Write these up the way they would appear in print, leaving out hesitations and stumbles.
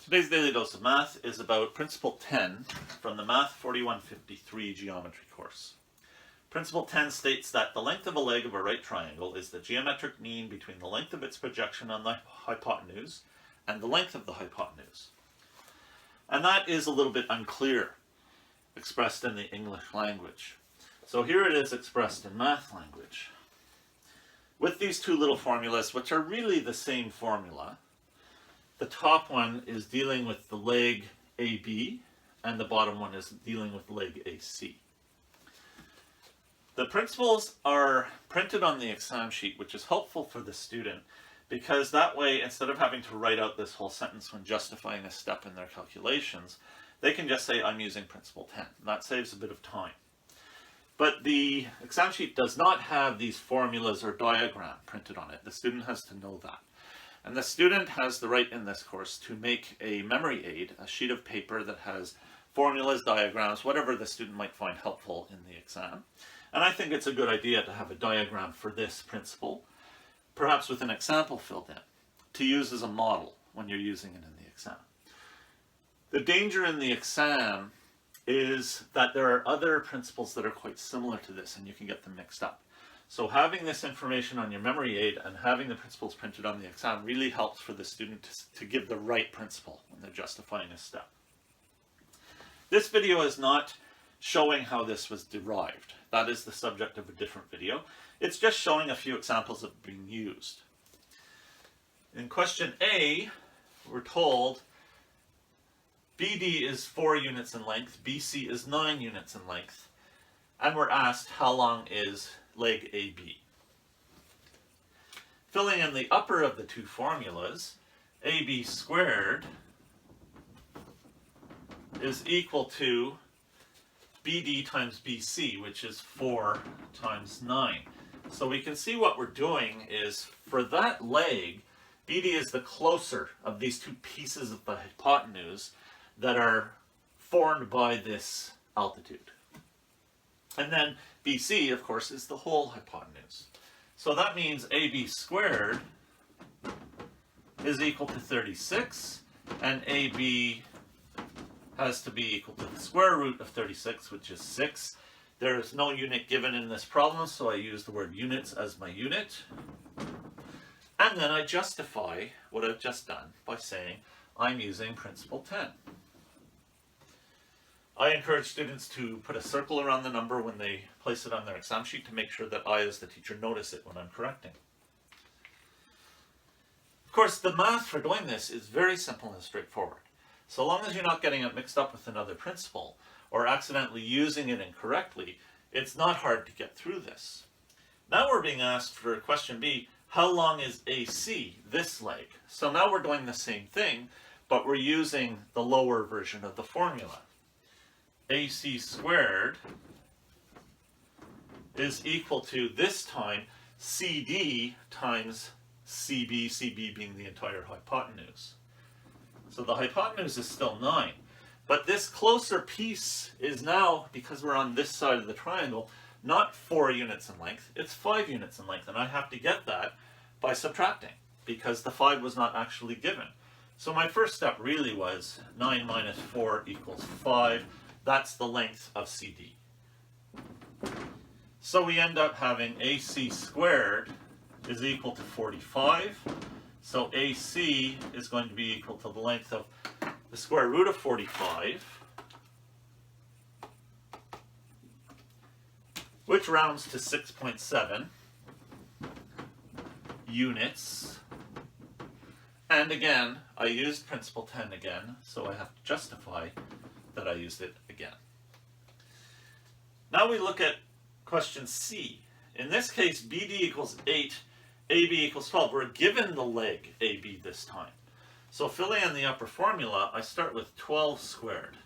Today's Daily Dose of Math is about Principle 10 from the Math 4153 geometry course. Principle 10 states that the length of a leg of a right triangle is the geometric mean between the length of its projection on the hypotenuse and the length of the hypotenuse. And that is a little bit unclear expressed in the English language. So here it is expressed in math language. With these two little formulas, which are really the same formula, the top one is dealing with the leg AB, and the bottom one is dealing with leg AC. The principles are printed on the exam sheet, which is helpful for the student, because that way, instead of having to write out this whole sentence when justifying a step in their calculations, they can just say, I'm using Principle 10. That saves a bit of time. But the exam sheet does not have these formulas or diagram printed on it. The student has to know that. And the student has the right in this course to make a memory aid, a sheet of paper that has formulas, diagrams, whatever the student might find helpful in the exam. And I think it's a good idea to have a diagram for this principle, perhaps with an example filled in, to use as a model when you're using it in the exam. The danger in the exam is that there are other principles that are quite similar to this, and you can get them mixed up. So having this information on your memory aid and having the principles printed on the exam really helps for the student to give the right principle when they're justifying a step. This video is not showing how this was derived. That is the subject of a different video. It's just showing a few examples of being used. In question A, we're told BD is 4 units in length, BC is 9 units in length, and we're asked how long is leg AB. Filling in the upper of the two formulas, AB squared is equal to BD times BC, which is 4 times 9. So we can see what we're doing is, for that leg, BD is the closer of these two pieces of the hypotenuse that are formed by this altitude. And then BC, of course, is the whole hypotenuse. So that means AB squared is equal to 36, and AB has to be equal to the square root of 36, which is 6. There is no unit given in this problem, so I use the word units as my unit. And then I justify what I've just done by saying I'm using Principle 10. I encourage students to put a circle around the number when they place it on their exam sheet to make sure that I, as the teacher, notice it when I'm correcting. Of course, the math for doing this is very simple and straightforward. So long as you're not getting it mixed up with another principle or accidentally using it incorrectly, it's not hard to get through this. Now we're being asked for question B, how long is AC, this leg? So now we're doing the same thing, but we're using the lower version of the formula. AC squared is equal to, this time, CD times CB, CB being the entire hypotenuse. So the hypotenuse is still 9. But this closer piece is now, because we're on this side of the triangle, not 4 units in length, it's 5 units in length. And I have to get that by subtracting, because the 5 was not actually given. So my first step really was 9 minus 4 equals 5. That's the length of CD. So we end up having AC squared is equal to 45. So AC is going to be equal to the length of the square root of 45, which rounds to 6.7 units. And again, I used Principle 10 again, so I have to justify that I used it again. Now we look at question C. In this case, BD equals 8, AB equals 12. We're given the leg AB this time. So filling in the upper formula, I start with 12 squared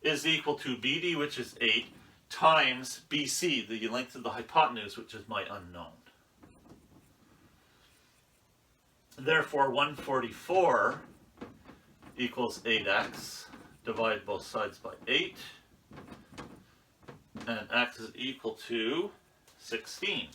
is equal to BD, which is 8, times BC, the length of the hypotenuse, which is my unknown. Therefore, 144 equals 8x, divide both sides by 8, and x is equal to 16.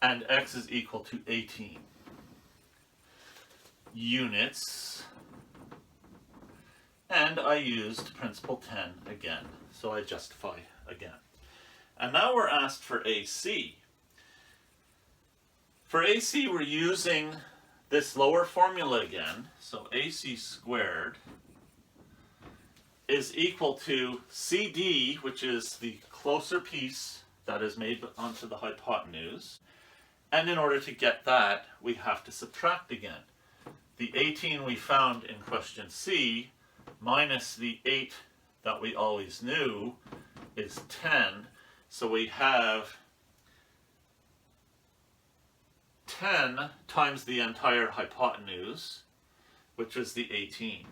and x is equal to 18 units, and I used principle 10 again, so I justify again. And now we're asked for AC. For AC, we're using this lower formula again, so AC squared is equal to CD, which is the closer piece that is made onto the hypotenuse, and in order to get that, we have to subtract again. The 18 we found in question C minus the 8 that we always knew is 10, so we have 10 times the entire hypotenuse, which is the 18.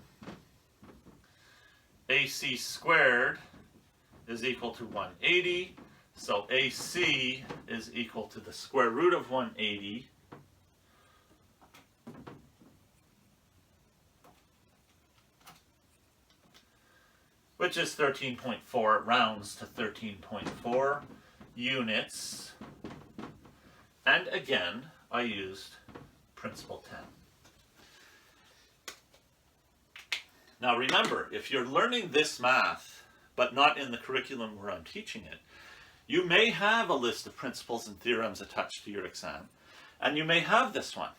AC squared is equal to 180, so AC is equal to the square root of 180, which is 13.4, rounds to 13.4 units. And again, I used principle 10. Now remember, if you're learning this math, but not in the curriculum where I'm teaching it, you may have a list of principles and theorems attached to your exam, and you may have this one,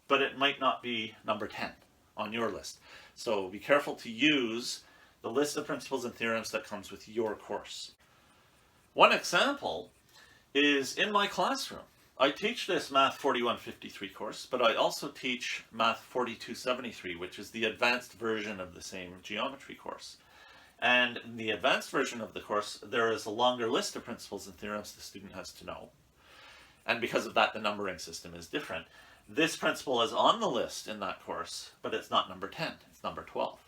but it might not be number 10 on your list. So be careful to use the list of principles and theorems that comes with your course. One example is in my classroom. I teach this Math 4153 course, but I also teach Math 4273, which is the advanced version of the same geometry course. And in the advanced version of the course, there is a longer list of principles and theorems the student has to know. And because of that, the numbering system is different. This principle is on the list in that course, but it's not number 10, it's number 12.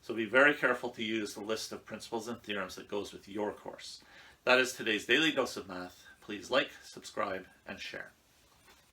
So be very careful to use the list of principles and theorems that goes with your course. That is today's Daily Dose of Math. Please like, subscribe, and share.